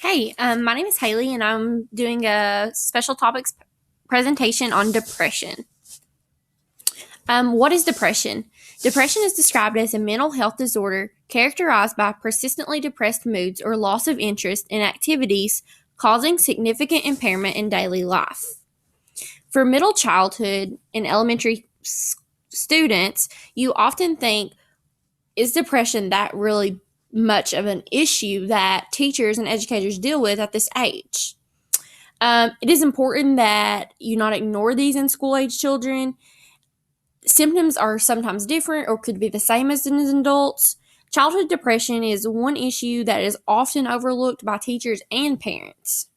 Hey, my name is Haley, and I'm doing a special topics presentation on depression. What is depression? Depression is described as a mental health disorder characterized by persistently depressed moods or loss of interest in activities causing significant impairment in daily life. For middle childhood and elementary students, you often think, is depression that really much of an issue that teachers and educators deal with at this age? It is important that you not ignore these in school age children. Symptoms are sometimes different or could be the same as in adults. Childhood depression is one issue that is often overlooked by teachers and parents.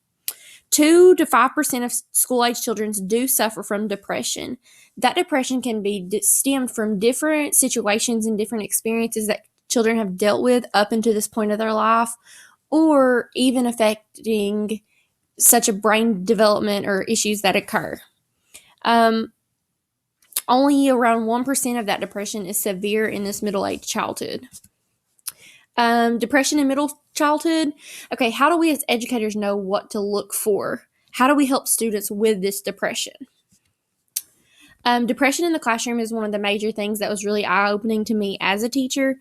2 to 5% of school age children do suffer from depression. That depression can be stemmed from different situations and different experiences that children have dealt with up until this point of their life, or even affecting such a brain development or issues that occur. Only around 1% of that depression is severe in this middle-aged childhood. Depression in middle childhood. Okay, how do we as educators know what to look for? How do we help students with this depression? Depression in the classroom is one of the major things that was really eye-opening to me as a teacher.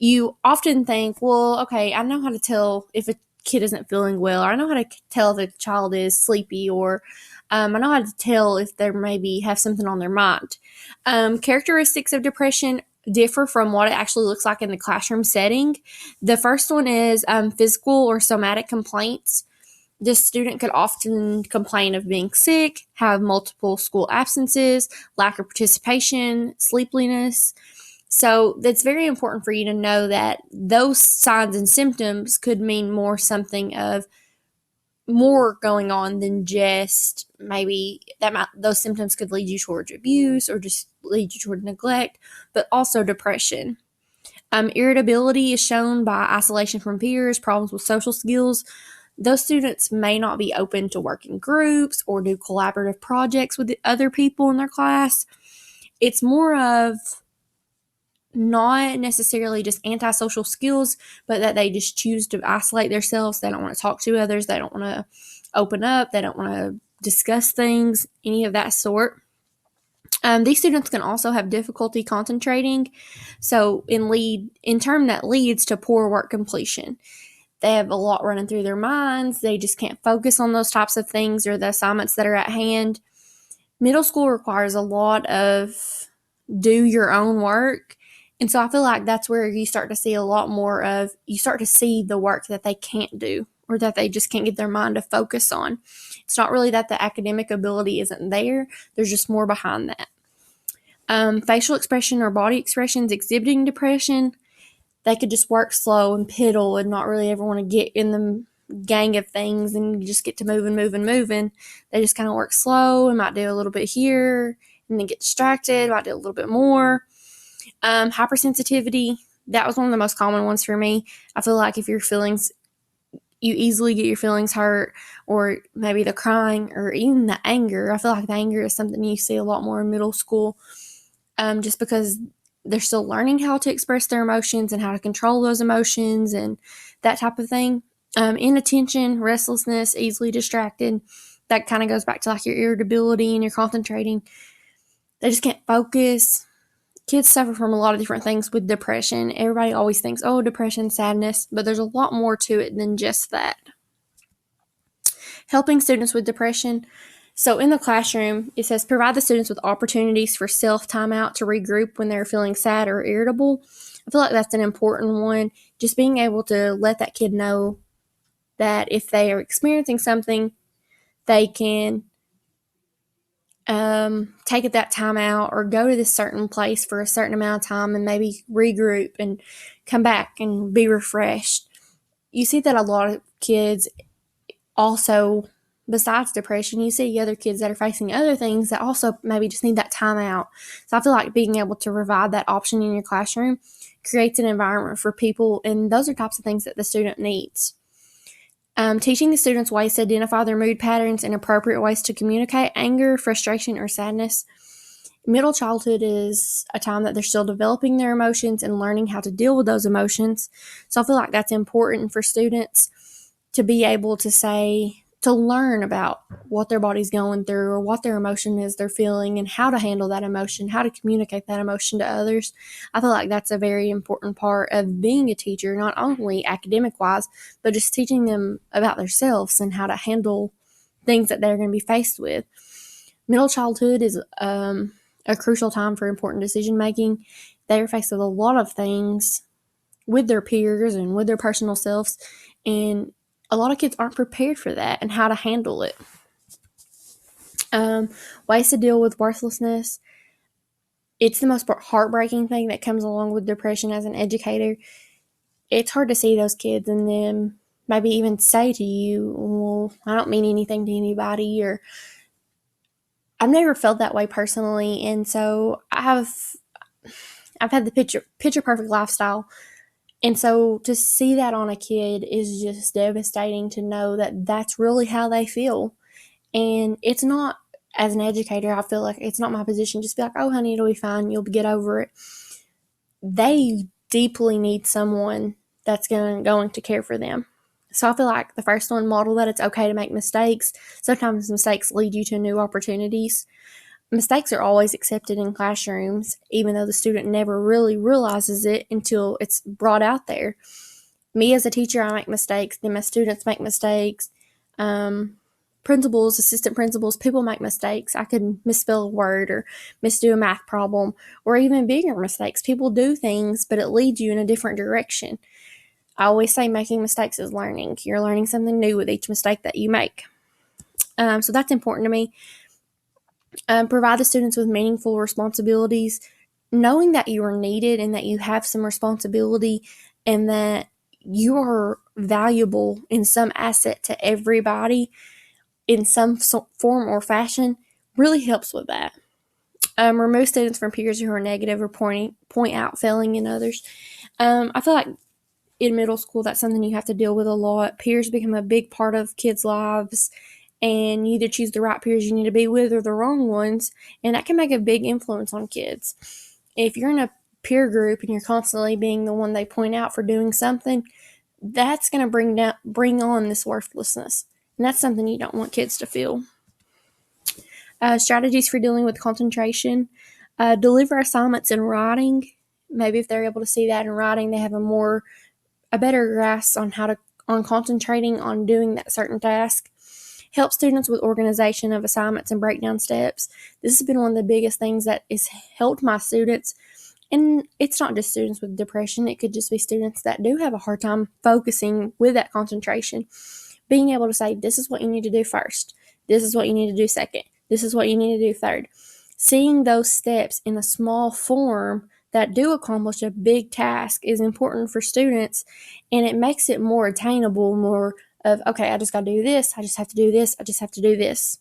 You often think, well, okay, I know how to tell if a kid isn't feeling well, or I know how to tell if a child is sleepy, or I know how to tell if they maybe have something on their mind. Characteristics of depression differ from what it actually looks like in the classroom setting. The first one is physical or somatic complaints. This student could often complain of being sick, have multiple school absences, lack of participation, sleepiness. So that's very important for you to know that those signs and symptoms could mean something of more going on than just maybe those symptoms could lead you towards abuse or just lead you toward neglect, but also depression. Irritability is shown by isolation from peers, problems with social skills. Those students may not be open to work in groups or do collaborative projects with other people in their class. It's more of not necessarily just antisocial skills, but that they just choose to isolate themselves. They don't want to talk to others. They don't want to open up. They don't want to discuss things, any of that sort. These students can also have difficulty concentrating. So in turn, that leads to poor work completion. They have a lot running through their minds. They just can't focus on those types of things or the assignments that are at hand. Middle school requires a lot of do your own work. And so I feel like that's where you start to see a lot more of, you start to see the work that they can't do or that they just can't get their mind to focus on. It's not really that the academic ability isn't there. There's just more behind that. Facial expression or body expressions exhibiting depression. They could just work slow and piddle and not really ever want to get in the gang of things and just get to moving. They just kind of work slow and might do a little bit here and then get distracted, might do a little bit more. Hypersensitivity, that was one of the most common ones for me. I feel like if you easily get your feelings hurt, or maybe the crying or even the anger. I feel like the anger is something you see a lot more in middle school, just because they're still learning how to express their emotions and how to control those emotions and that type of thing. Inattention, restlessness, easily distracted. That kind of goes back to like your irritability and your concentrating. They just can't focus. Kids suffer from a lot of different things with depression. Everybody always thinks, oh, depression, sadness, but there's a lot more to it than just that. Helping students with depression. So in the classroom, it says provide the students with opportunities for self-timeout to regroup when they're feeling sad or irritable. I feel like that's an important one. Just being able to let that kid know that if they are experiencing something, they can take that time out or go to this certain place for a certain amount of time and maybe regroup and come back and be refreshed. You see that a lot of kids also, besides depression, you see other kids that are facing other things that also maybe just need that time out. So I feel like being able to provide that option in your classroom creates an environment for people, and those are types of things that the student needs. Teaching the students ways to identify their mood patterns and appropriate ways to communicate anger, frustration, or sadness. Middle childhood is a time that they're still developing their emotions and learning how to deal with those emotions. So I feel like that's important for students. to be able to learn about what their body's going through or what their emotion is they're feeling and how to handle that emotion, how to communicate that emotion to others. I feel like that's a very important part of being a teacher, not only academic wise, but just teaching them about themselves and how to handle things that they're going to be faced with. Middle childhood is a crucial time for important decision making. They're faced with a lot of things with their peers and with their personal selves, and a lot of kids aren't prepared for that and how to handle it. Ways to deal with worthlessness. It's the most heartbreaking thing that comes along with depression as an educator. It's hard to see those kids and then maybe even say to you, well, I don't mean anything to anybody, or I've never felt that way personally, and so I've had the picture perfect lifestyle. And so to see that on a kid is just devastating, to know that that's really how they feel. And it's not, as an educator, I feel like it's not my position just be like, oh, honey, it'll be fine. You'll get over it. They deeply need someone that's going to care for them. So I feel like the first one, model that it's okay to make mistakes. Sometimes mistakes lead you to new opportunities. Mistakes are always accepted in classrooms, even though the student never really realizes it until it's brought out there. Me as a teacher, I make mistakes. Then my students make mistakes. Principals, assistant principals, people make mistakes. I could misspell a word or misdo a math problem, or even bigger mistakes. People do things, but it leads you in a different direction. I always say making mistakes is learning. You're learning something new with each mistake that you make. So that's important to me. Provide the students with meaningful responsibilities, knowing that you are needed and that you have some responsibility and that you are valuable in some asset to everybody in some form or fashion really helps with that. Remove students from peers who are negative or point out failing in others. I feel like in middle school, that's something you have to deal with a lot. Peers become a big part of kids' lives, and you either choose the right peers you need to be with or the wrong ones, and that can make a big influence on kids. If you're in a peer group and you're constantly being the one they point out for doing something, that's going to bring on this worthlessness, and that's something you don't want kids to feel. Strategies for dealing with concentration. Deliver assignments in writing. Maybe if they're able to see that in writing, they have a better grasp on concentrating on doing that certain task. Help students with organization of assignments and breakdown steps. This has been one of the biggest things that has helped my students. And it's not just students with depression. It could just be students that do have a hard time focusing with that concentration. Being able to say, this is what you need to do first. This is what you need to do second. This is what you need to do third. Seeing those steps in a small form that do accomplish a big task is important for students, and it makes it more attainable, more of, okay, I just got to do this. I just have to do this. I just have to do this.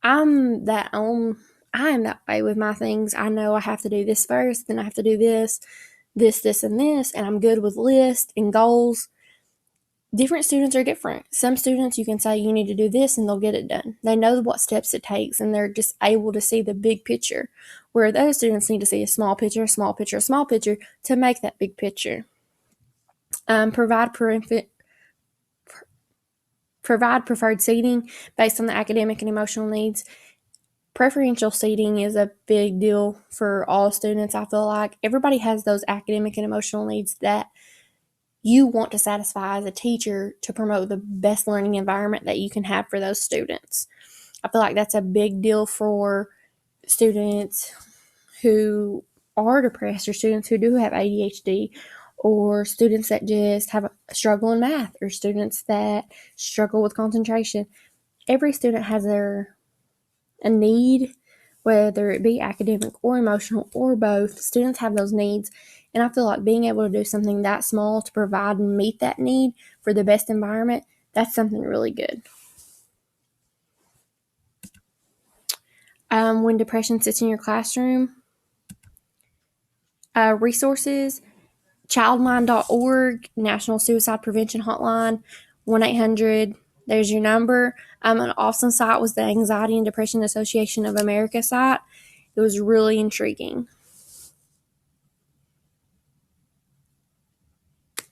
I am that way with my things. I know I have to do this first, then I have to do this, and this, and I'm good with lists and goals. Different students are different. Some students you can say you need to do this and they'll get it done. They know what steps it takes and they're just able to see the big picture, where those students need to see a small picture, a small picture, a small picture to make that big picture. Provide preferred seating based on the academic and emotional needs. Preferential seating is a big deal for all students. I feel like everybody has those academic and emotional needs that you want to satisfy as a teacher to promote the best learning environment that you can have for those students. I feel like that's a big deal for students who are depressed, or students who do have ADHD, or students that just have a struggle in math, or students that struggle with concentration. Every student has a need, whether it be academic or emotional or both. Students have those needs, and I feel like being able to do something that small to provide and meet that need for the best environment, that's something really good. When depression sits in your classroom, resources, childmind.org, National Suicide Prevention Hotline, 1-800, there's your number. An awesome site was the Anxiety and Depression Association of America site. It was really intriguing.